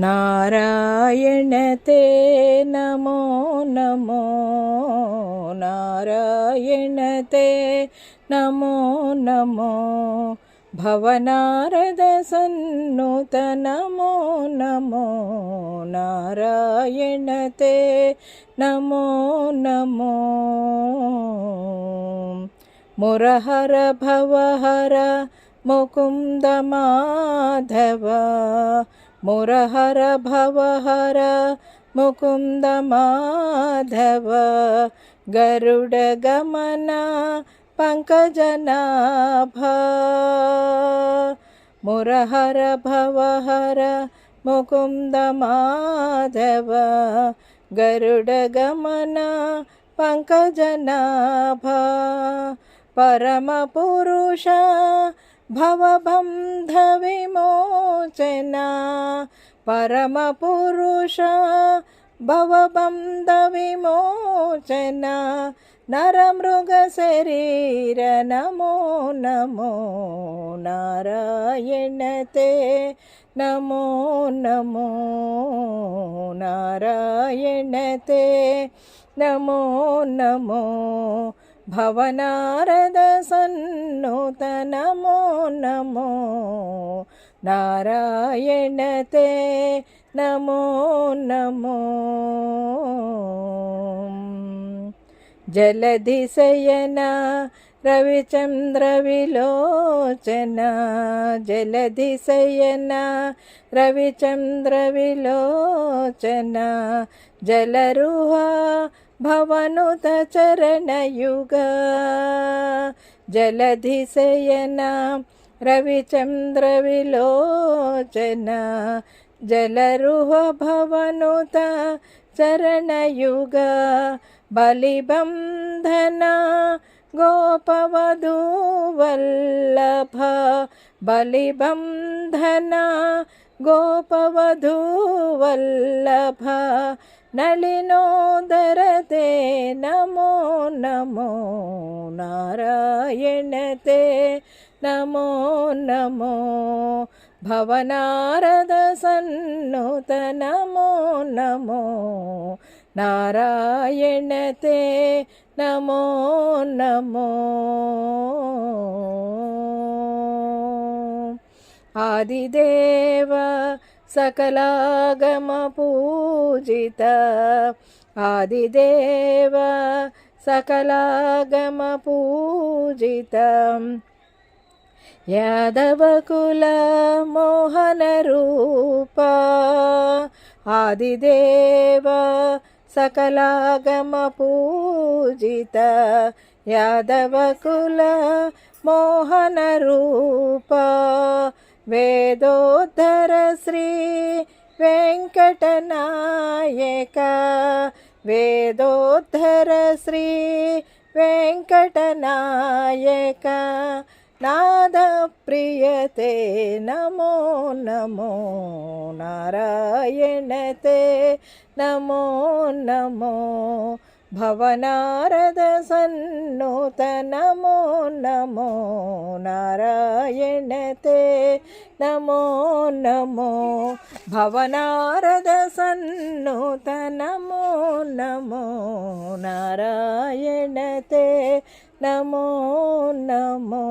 नारायण ते नमो नमो नारायण ते नमो नमो भवनारद सन्नुत नमो नमो नारायण ते नमो नमो मुरहर भवहर मुकुंद माधव मुरहर भवहर मुकुंद माधव गरुड गमन पंकजनाभा मुरहर भवहर मुकुंद माधव गरुड गमन पंकजनाभा परम पुरुष भवबंध विमोचना परम पुरुष भवबंध विमोचना नरमृग शरीर नमो नमो नारायण ते नमो नमो नारायण ते नमो नमो भवनारद सन्नुत नमो नमो नारायण ते नमो नमो जलधिशयन रविचंद्र विलोचन जलधिशयन रविचंद्र विलोचन जलरुह भवनुत चरणयुग जलधिशयन रविचंद्र विलोचन जलरुह भवनुत चरणयुग बलिबंधन गोपवधू वल्लभ बलिबंधन गोपवधू वल्लभ नलिनोदर ते नमो नमो नारायण ते नमो नमो भवनारद सन्नुत नमो नमो नारायण ते नमो नमो आदिदेव सकलागम पूजित आदिदेव सकलागम पूजित यादवकुल मोहन रूप आदिदेव सकलागम पूजित यादवकुल मोहन रूप वेदोद्धर श्री वेंकटनायक वेदोद्धर श्री वेंकटनायक नाद प्रियते नमो नमो नारायण ते नमो नमो भवनारद सन्नुत नमो नमो नारायण ते नमो नमो भवनारद सन्नुत नमो नमो नारायण ते नमो नमो।